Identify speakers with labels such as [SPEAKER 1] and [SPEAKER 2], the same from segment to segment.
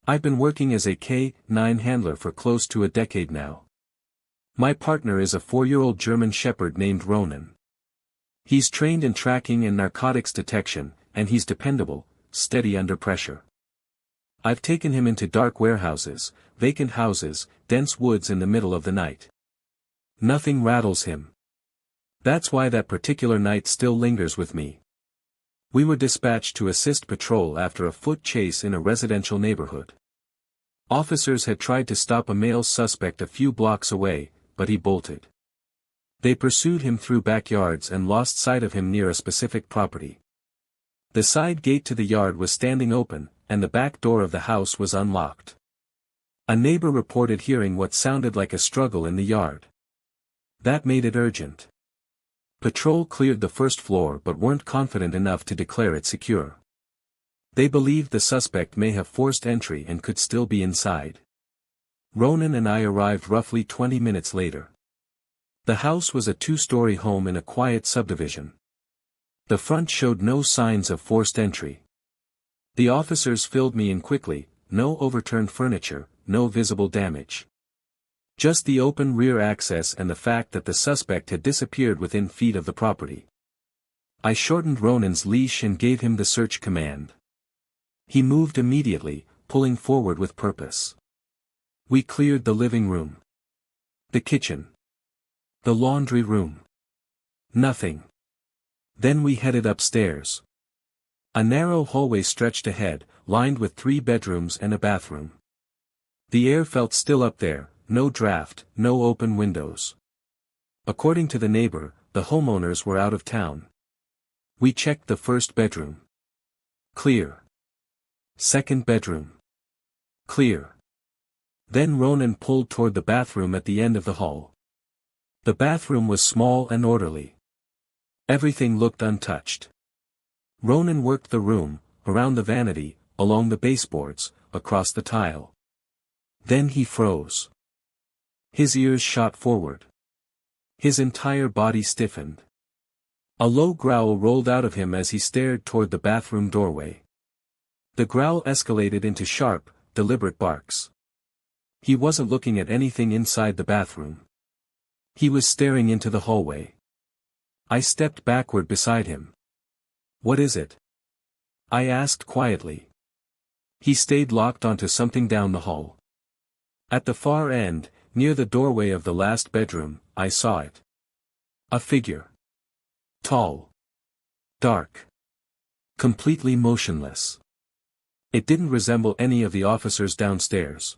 [SPEAKER 1] I've been working as a K-9 handler for close to a decade now. My partner is a 4-year-old German Shepherd named Ronan. He's trained in tracking and narcotics detection, and he's dependable, steady under pressure. I've taken him into dark warehouses, vacant houses, dense woods in the middle of the night. Nothing rattles him. That's why that particular night still lingers with me. We were dispatched to assist patrol after a foot chase in a residential neighborhood. Officers had tried to stop a male suspect a few blocks away, but he bolted. They pursued him through backyards and lost sight of him near a specific property. The side gate to the yard was standing open, and the back door of the house was unlocked. A neighbor reported hearing what sounded like a struggle in the yard. That made it urgent. Patrol cleared the first floor but weren't confident enough to declare it secure. They believed the suspect may have forced entry and could still be inside. Ronan and I arrived roughly 20 minutes later. The house was a 2-story home in a quiet subdivision. The front showed no signs of forced entry. The officers filled me in quickly, no overturned furniture, no visible damage. Just the open rear access and the fact that the suspect had disappeared within feet of the property. I shortened Ronan's leash and gave him the search command. He moved immediately, pulling forward with purpose. We cleared the living room, the kitchen, the laundry room. Nothing. Then we headed upstairs. A narrow hallway stretched ahead, lined with 3 bedrooms and a bathroom. The air felt still up there. No draft, no open windows. According to the neighbor, the homeowners were out of town. We checked the first bedroom. Clear. Second bedroom. Clear. Then Ronan pulled toward the bathroom at the end of the hall. The bathroom was small and orderly. Everything looked untouched. Ronan worked the room, around the vanity, along the baseboards, across the tile. Then he froze. His ears shot forward. His entire body stiffened. A low growl rolled out of him as he stared toward the bathroom doorway. The growl escalated into sharp, deliberate barks. He wasn't looking at anything inside the bathroom. He was staring into the hallway. I stepped backward beside him. "What is it?" I asked quietly. He stayed locked onto something down the hall. At the far end, near the doorway of the last bedroom, I saw it. A figure. Tall. Dark. Completely motionless. It didn't resemble any of the officers downstairs.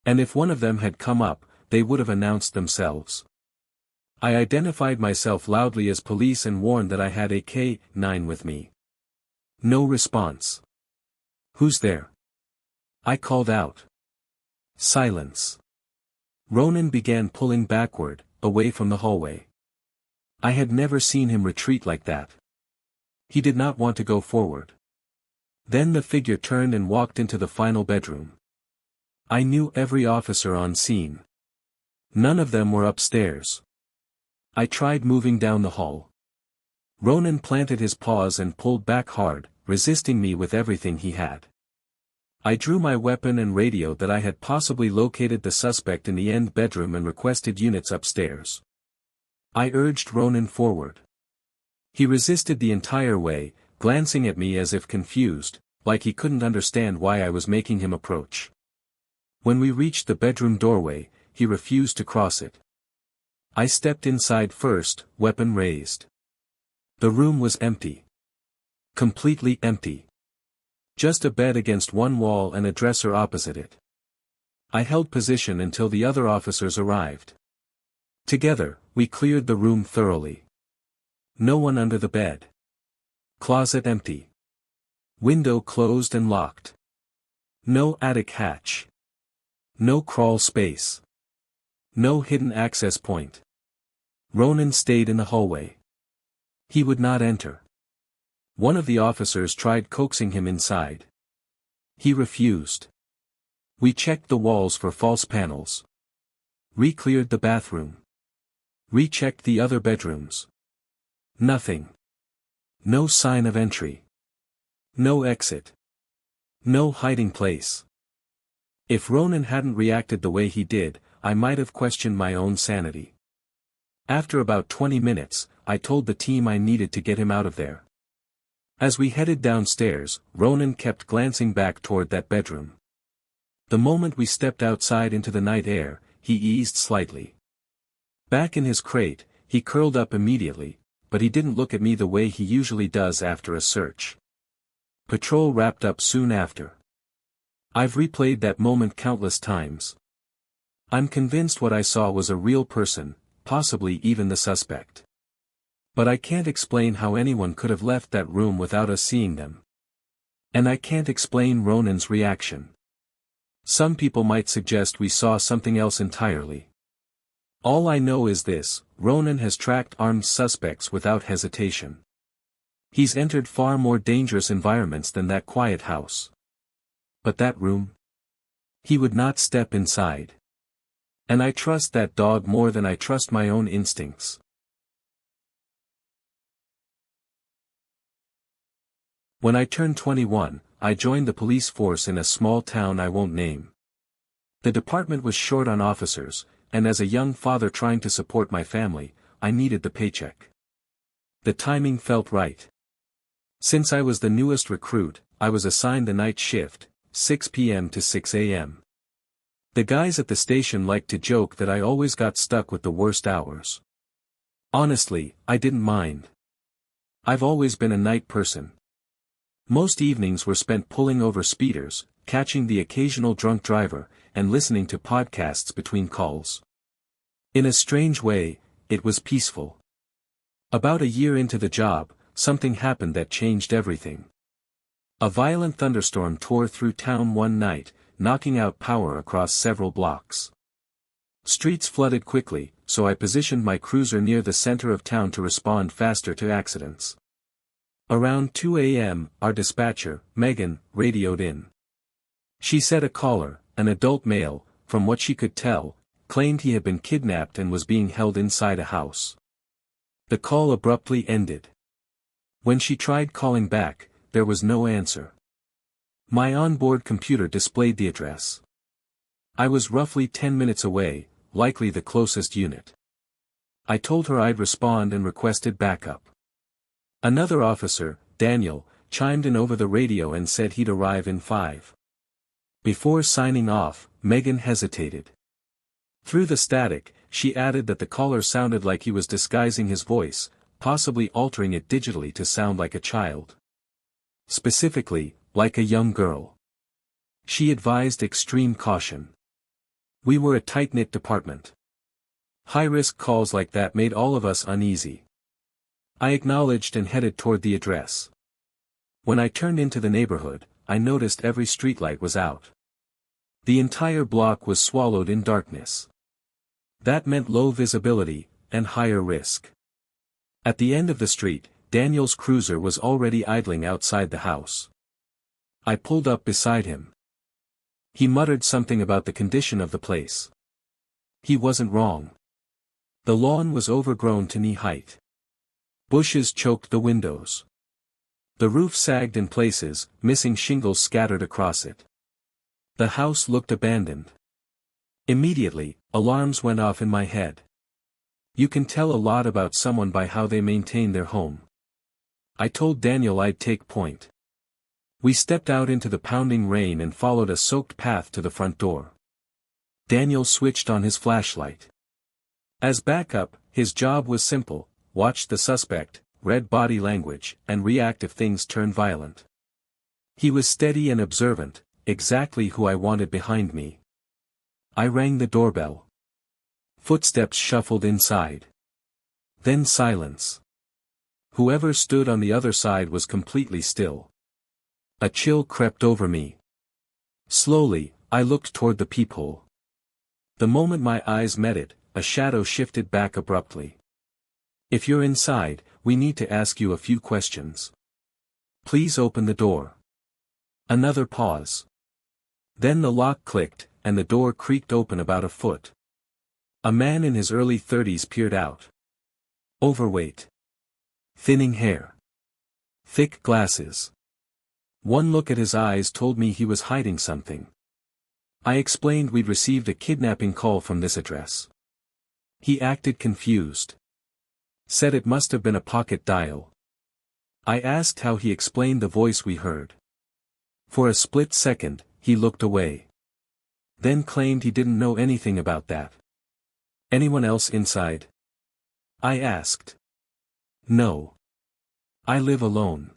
[SPEAKER 1] And if one of them had come up, they would have announced themselves. I identified myself loudly as police and warned that I had a K-9 with me. No response. "Who's there?" I called out. Silence. Ronan began pulling backward, away from the hallway. I had never seen him retreat like that. He did not want to go forward. Then the figure turned and walked into the final bedroom. I knew every officer on scene. None of them were upstairs. I tried moving down the hall. Ronan planted his paws and pulled back hard, resisting me with everything he had. I drew my weapon and radioed that I had possibly located the suspect in the end bedroom and requested units upstairs. I urged Ronan forward. He resisted the entire way, glancing at me as if confused, like he couldn't understand why I was making him approach. When we reached the bedroom doorway, he refused to cross it. I stepped inside first, weapon raised. The room was empty. Completely empty. Just a bed against one wall and a dresser opposite it. I held position until the other officers arrived. Together, we cleared the room thoroughly. No one under the bed. Closet empty. Window closed and locked. No attic hatch. No crawl space. No hidden access point. Ronan stayed in the hallway. He would not enter. One of the officers tried coaxing him inside. He refused. We checked the walls for false panels. Re-cleared the bathroom. Rechecked the other bedrooms. Nothing. No sign of entry. No exit. No hiding place. If Ronan hadn't reacted the way he did, I might have questioned my own sanity. After about 20 minutes, I told the team I needed to get him out of there. As we headed downstairs, Ronan kept glancing back toward that bedroom. The moment we stepped outside into the night air, he eased slightly. Back in his crate, he curled up immediately, but he didn't look at me the way he usually does after a search. Patrol wrapped up soon after. I've replayed that moment countless times. I'm convinced what I saw was a real person, possibly even the suspect. But I can't explain how anyone could have left that room without us seeing them. And I can't explain Ronan's reaction. Some people might suggest we saw something else entirely. All I know is this: Ronan has tracked armed suspects without hesitation. He's entered far more dangerous environments than that quiet house. But that room? He would not step inside. And I trust that dog more than I trust my own instincts. When I turned 21, I joined the police force in a small town I won't name. The department was short on officers, and as a young father trying to support my family, I needed the paycheck. The timing felt right. Since I was the newest recruit, I was assigned the night shift, 6 p.m. to 6 a.m. The guys at the station liked to joke that I always got stuck with the worst hours. Honestly, I didn't mind. I've always been a night person. Most evenings were spent pulling over speeders, catching the occasional drunk driver, and listening to podcasts between calls. In a strange way, it was peaceful. About a year into the job, something happened that changed everything. A violent thunderstorm tore through town one night, knocking out power across several blocks. Streets flooded quickly, so I positioned my cruiser near the center of town to respond faster to accidents. Around 2 a.m., our dispatcher, Megan, radioed in. She said a caller, an adult male, from what she could tell, claimed he had been kidnapped and was being held inside a house. The call abruptly ended. When she tried calling back, there was no answer. My onboard computer displayed the address. I was roughly 10 minutes away, likely the closest unit. I told her I'd respond and requested backup. Another officer, Daniel, chimed in over the radio and said he'd arrive in 5. Before signing off, Megan hesitated. Through the static, she added that the caller sounded like he was disguising his voice, possibly altering it digitally to sound like a child. Specifically, like a young girl. She advised extreme caution. We were a tight-knit department. High-risk calls like that made all of us uneasy. I acknowledged and headed toward the address. When I turned into the neighborhood, I noticed every streetlight was out. The entire block was swallowed in darkness. That meant low visibility, and higher risk. At the end of the street, Daniel's cruiser was already idling outside the house. I pulled up beside him. He muttered something about the condition of the place. He wasn't wrong. The lawn was overgrown to knee-height. Bushes choked the windows. The roof sagged in places, missing shingles scattered across it. The house looked abandoned. Immediately, alarms went off in my head. You can tell a lot about someone by how they maintain their home. I told Daniel I'd take point. We stepped out into the pounding rain and followed a soaked path to the front door. Daniel switched on his flashlight. As backup, his job was simple: watch the suspect, read body language, and react if things turned violent. He was steady and observant, exactly who I wanted behind me. I rang the doorbell. Footsteps shuffled inside. Then silence. Whoever stood on the other side was completely still. A chill crept over me. Slowly, I looked toward the peephole. The moment my eyes met it, a shadow shifted back abruptly. If you're inside, we need to ask you a few questions. Please open the door. Another pause. Then the lock clicked, and the door creaked open about a foot. A man in his early 30s peered out. Overweight. Thinning hair. Thick glasses. One look at his eyes told me he was hiding something. I explained we'd received a kidnapping call from this address. He acted confused. Said it must have been a pocket dial. I asked how he explained the voice we heard. For a split second, he looked away. Then claimed he didn't know anything about that. Anyone else inside? I asked. No. I live alone.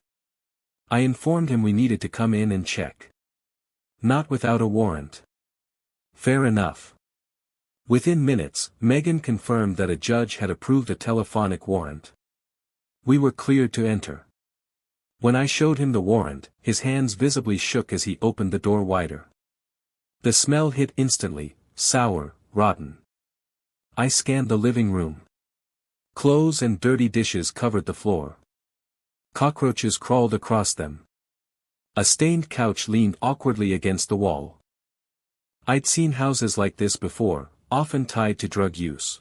[SPEAKER 1] I informed him we needed to come in and check. Not without a warrant. Fair enough. Within minutes, Megan confirmed that a judge had approved a telephonic warrant. We were cleared to enter. When I showed him the warrant, his hands visibly shook as he opened the door wider. The smell hit instantly, sour, rotten. I scanned the living room. Clothes and dirty dishes covered the floor. Cockroaches crawled across them. A stained couch leaned awkwardly against the wall. I'd seen houses like this before, often tied to drug use.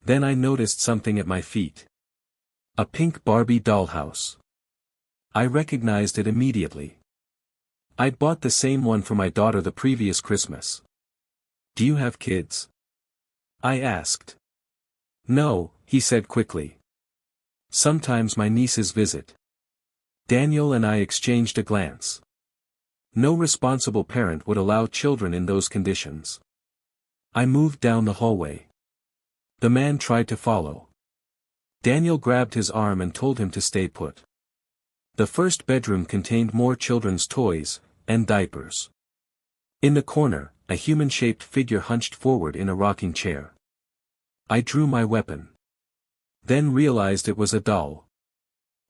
[SPEAKER 1] Then I noticed something at my feet. A pink Barbie dollhouse. I recognized it immediately. I'd bought the same one for my daughter the previous Christmas. Do you have kids? I asked. No, he said quickly. Sometimes my nieces visit. Daniel and I exchanged a glance. No responsible parent would allow children in those conditions. I moved down the hallway. The man tried to follow. Daniel grabbed his arm and told him to stay put. The first bedroom contained more children's toys, and diapers. In the corner, a human-shaped figure hunched forward in a rocking chair. I drew my weapon. Then realized it was a doll.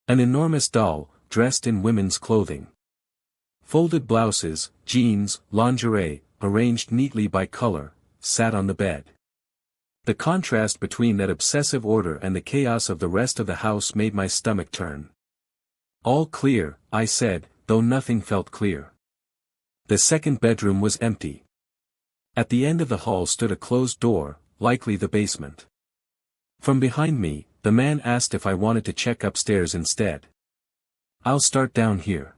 [SPEAKER 1] An enormous doll, dressed in women's clothing. Folded blouses, jeans, lingerie, arranged neatly by color, sat on the bed. The contrast between that obsessive order and the chaos of the rest of the house made my stomach turn. All clear, I said, though nothing felt clear. The second bedroom was empty. At the end of the hall stood a closed door, likely the basement. From behind me, the man asked if I wanted to check upstairs instead. I'll start down here.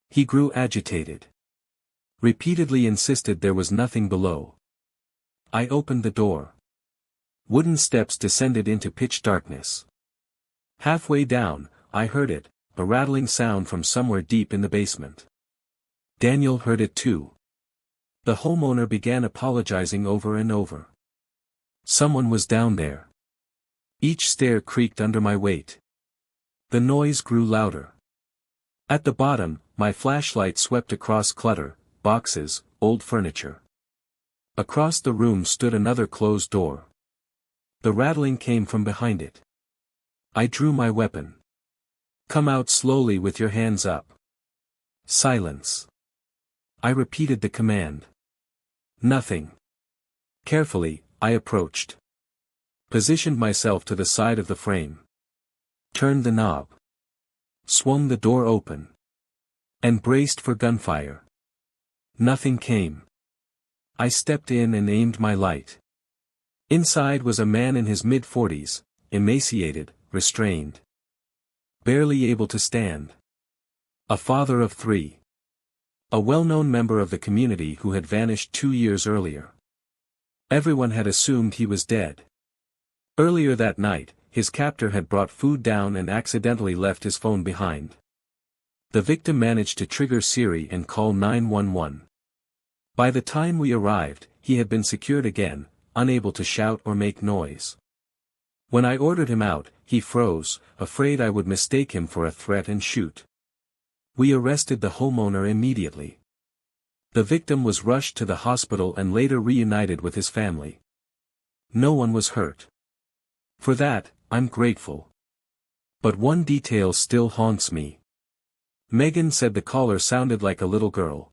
[SPEAKER 1] He grew agitated. Repeatedly insisted there was nothing below. I opened the door. Wooden steps descended into pitch darkness. Halfway down, I heard it, a rattling sound from somewhere deep in the basement. Daniel heard it too. The homeowner began apologizing over and over. Someone was down there. Each stair creaked under my weight. The noise grew louder. At the bottom, my flashlight swept across clutter, boxes, old furniture. Across the room stood another closed door. The rattling came from behind it. I drew my weapon. Come out slowly with your hands up. Silence. I repeated the command. Nothing. Carefully, I approached. Positioned myself to the side of the frame. Turned the knob. Swung the door open. And braced for gunfire. Nothing came. I stepped in and aimed my light. Inside was a man in his mid-40s, emaciated, restrained. Barely able to stand. A father of 3. A well-known member of the community who had vanished 2 years earlier. Everyone had assumed he was dead. Earlier that night, his captor had brought food down and accidentally left his phone behind. The victim managed to trigger Siri and call 911. By the time we arrived, he had been secured again, unable to shout or make noise. When I ordered him out, he froze, afraid I would mistake him for a threat and shoot. We arrested the homeowner immediately. The victim was rushed to the hospital and later reunited with his family. No one was hurt. For that, I'm grateful. But one detail still haunts me. Megan said the caller sounded like a little girl.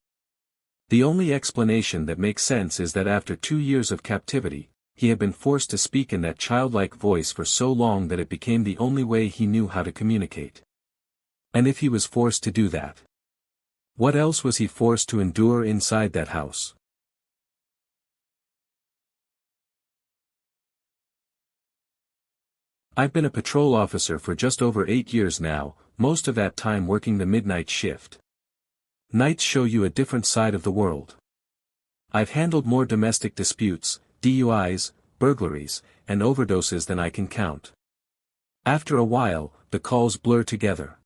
[SPEAKER 1] The only explanation that makes sense is that after 2 years of captivity, he had been forced to speak in that childlike voice for so long that it became the only way he knew how to communicate. And if he was forced to do that, what else was he forced to endure inside that house? I've been a patrol officer for just over 8 years now, most of that time working the midnight shift. Nights show you a different side of the world. I've handled more domestic disputes, DUIs, burglaries, and overdoses than I can count. After a while, the calls blur together.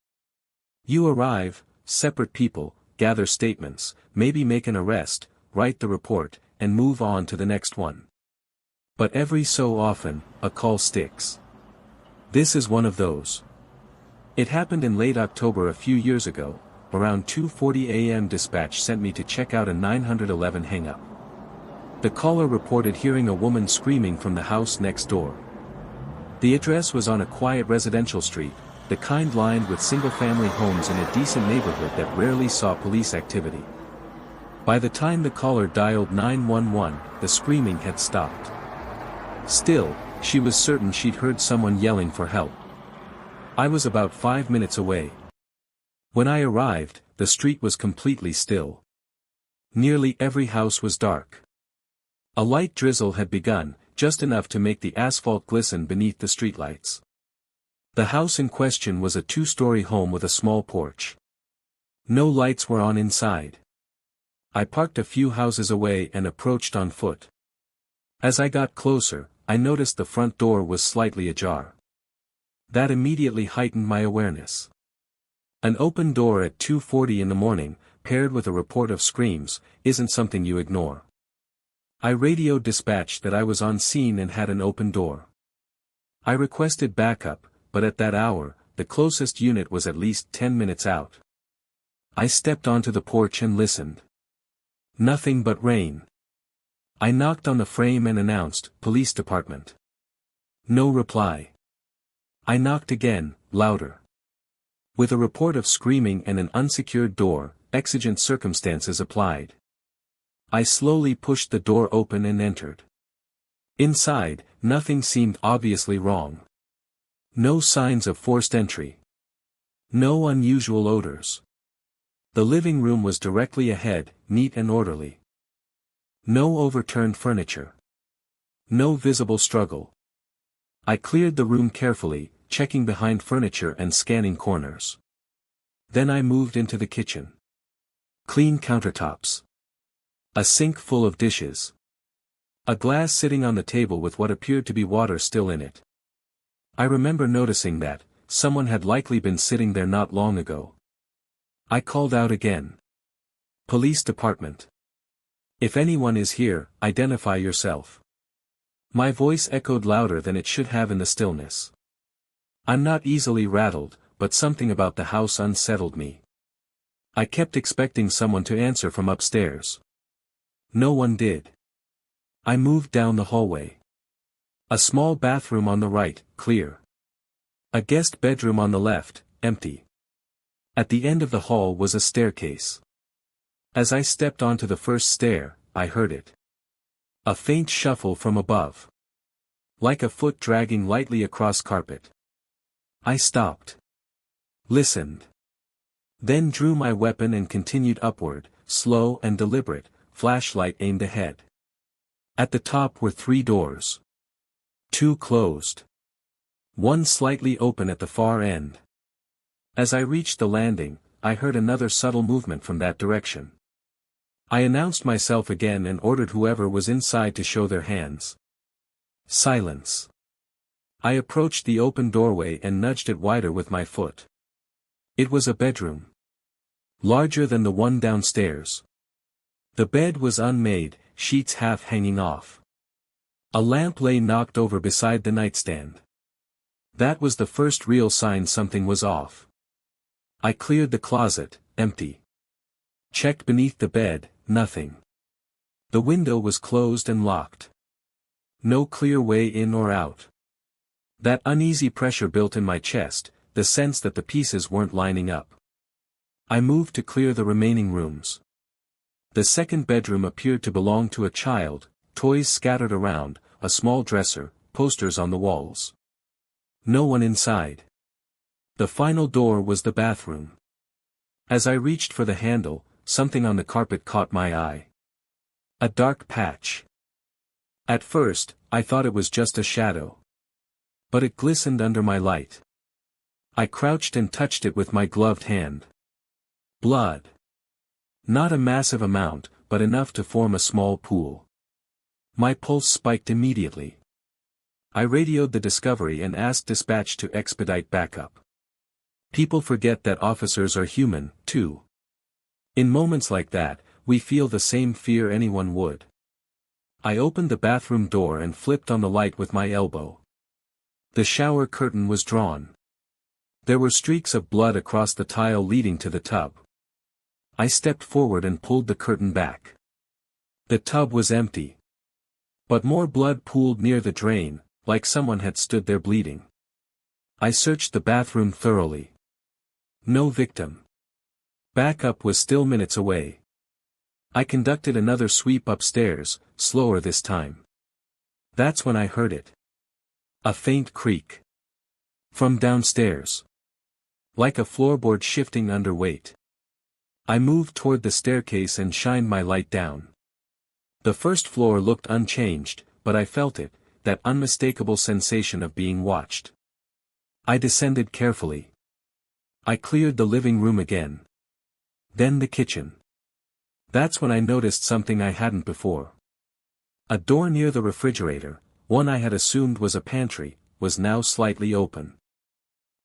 [SPEAKER 1] You arrive, separate people, gather statements, maybe make an arrest, write the report, and move on to the next one. But every so often, a call sticks. This is one of those. It happened in late October a few years ago. Around 2:40 a.m. dispatch sent me to check out a 911 hang-up. The caller reported hearing a woman screaming from the house next door. The address was on a quiet residential street, the kind lined with single-family homes in a decent neighborhood that rarely saw police activity. By the time the caller dialed 911, the screaming had stopped. Still, she was certain she'd heard someone yelling for help. I was about 5 minutes away. When I arrived, the street was completely still. Nearly every house was dark. A light drizzle had begun, just enough to make the asphalt glisten beneath the streetlights. The house in question was a 2-story home with a small porch. No lights were on inside. I parked a few houses away and approached on foot. As I got closer, I noticed the front door was slightly ajar. That immediately heightened my awareness. An open door at 2:40 in the morning, paired with a report of screams, isn't something you ignore. I radioed dispatch that I was on scene and had an open door. I requested backup, but at that hour, the closest unit was at least 10 minutes out. I stepped onto the porch and listened. Nothing but rain. I knocked on the frame and announced, "Police Department." No reply. I knocked again, louder. With a report of screaming and an unsecured door, exigent circumstances applied. I slowly pushed the door open and entered. Inside, nothing seemed obviously wrong. No signs of forced entry. No unusual odors. The living room was directly ahead, neat and orderly. No overturned furniture. No visible struggle. I cleared the room carefully, checking behind furniture and scanning corners. Then I moved into the kitchen. Clean countertops. A sink full of dishes. A glass sitting on the table with what appeared to be water still in it. I remember noticing that someone had likely been sitting there not long ago. I called out again. "Police Department. If anyone is here, identify yourself." My voice echoed louder than it should have in the stillness. I'm not easily rattled, but something about the house unsettled me. I kept expecting someone to answer from upstairs. No one did. I moved down the hallway. A small bathroom on the right, clear. A guest bedroom on the left, empty. At the end of the hall was a staircase. As I stepped onto the first stair, I heard it. A faint shuffle from above. Like a foot dragging lightly across carpet. I stopped. Listened. Then drew my weapon and continued upward, slow and deliberate, flashlight aimed ahead. At the top were 3 doors. 2 closed. 1 slightly open at the far end. As I reached the landing, I heard another subtle movement from that direction. I announced myself again and ordered whoever was inside to show their hands. Silence. I approached the open doorway and nudged it wider with my foot. It was a bedroom. Larger than the one downstairs. The bed was unmade, sheets half hanging off. A lamp lay knocked over beside the nightstand. That was the first real sign something was off. I cleared the closet, empty. Checked beneath the bed, nothing. The window was closed and locked. No clear way in or out. That uneasy pressure built in my chest, the sense that the pieces weren't lining up. I moved to clear the remaining rooms. The second bedroom appeared to belong to a child, toys scattered around, a small dresser, posters on the walls. No one inside. The final door was the bathroom. As I reached for the handle, something on the carpet caught my eye. A dark patch. At first, I thought it was just a shadow. But it glistened under my light. I crouched and touched it with my gloved hand. Blood. Not a massive amount, but enough to form a small pool. My pulse spiked immediately. I radioed the Discovery and asked dispatch to expedite backup. People forget that officers are human, too. In moments like that, we feel the same fear anyone would. I opened the bathroom door and flipped on the light with my elbow. The shower curtain was drawn. There were streaks of blood across the tile leading to the tub. I stepped forward and pulled the curtain back. The tub was empty. But more blood pooled near the drain, like someone had stood there bleeding. I searched the bathroom thoroughly. No victim. Backup was still minutes away. I conducted another sweep upstairs, slower this time. That's when I heard it. A faint creak. From downstairs. Like a floorboard shifting under weight. I moved toward the staircase and shined my light down. The first floor looked unchanged, but I felt it, that unmistakable sensation of being watched. I descended carefully. I cleared the living room again. Then the kitchen. That's when I noticed something I hadn't before. A door near the refrigerator, one I had assumed was a pantry, was now slightly open.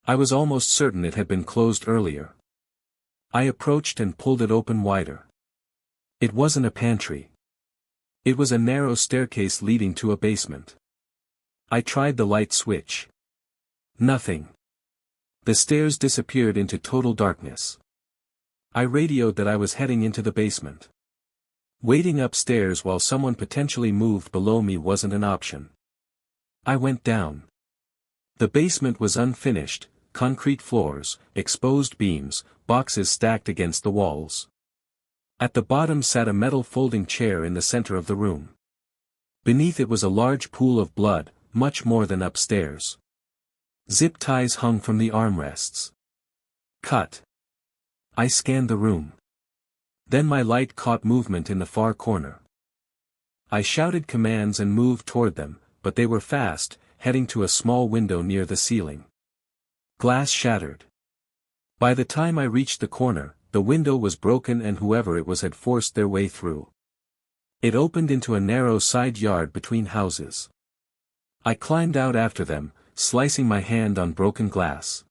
[SPEAKER 1] I was almost certain it had been closed earlier. I approached and pulled it open wider. It wasn't a pantry. It was a narrow staircase leading to a basement. I tried the light switch. Nothing. The stairs disappeared into total darkness. I radioed that I was heading into the basement. Waiting upstairs while someone potentially moved below me wasn't an option. I went down. The basement was unfinished, concrete floors, exposed beams, boxes stacked against the walls. At the bottom sat a metal folding chair in the center of the room. Beneath it was a large pool of blood, much more than upstairs. Zip ties hung from the armrests. Cut. I scanned the room. Then my light caught movement in the far corner. I shouted commands and moved toward them, but they were fast, heading to a small window near the ceiling. Glass shattered. By the time I reached the corner, the window was broken and whoever it was had forced their way through. It opened into a narrow side yard between houses. I climbed out after them, slicing my hand on broken glass.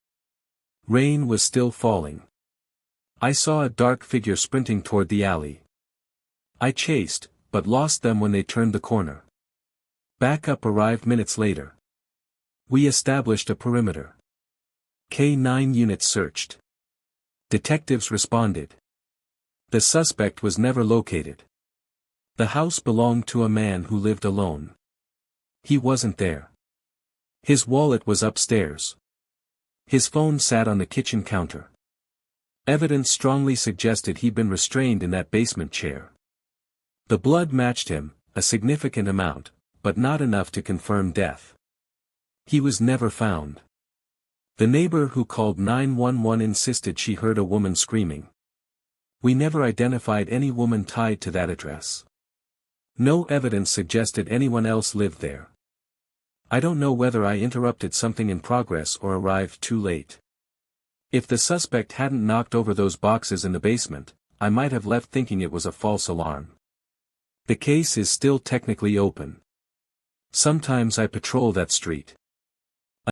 [SPEAKER 1] Rain was still falling. I saw a dark figure sprinting toward the alley. I chased, but lost them when they turned the corner. Backup arrived minutes later. We established a perimeter. K-9 units searched. Detectives responded. The suspect was never located. The house belonged to a man who lived alone. He wasn't there. His wallet was upstairs. His phone sat on the kitchen counter. Evidence strongly suggested he'd been restrained in that basement chair. The blood matched him, a significant amount, but not enough to confirm death. He was never found. The neighbor who called 911 insisted she heard a woman screaming. We never identified any woman tied to that address. No evidence suggested anyone else lived there. I don't know whether I interrupted something in progress or arrived too late. If the suspect hadn't knocked over those boxes in the basement, I might have left thinking it was a false alarm. The case is still technically open. Sometimes I patrol that street.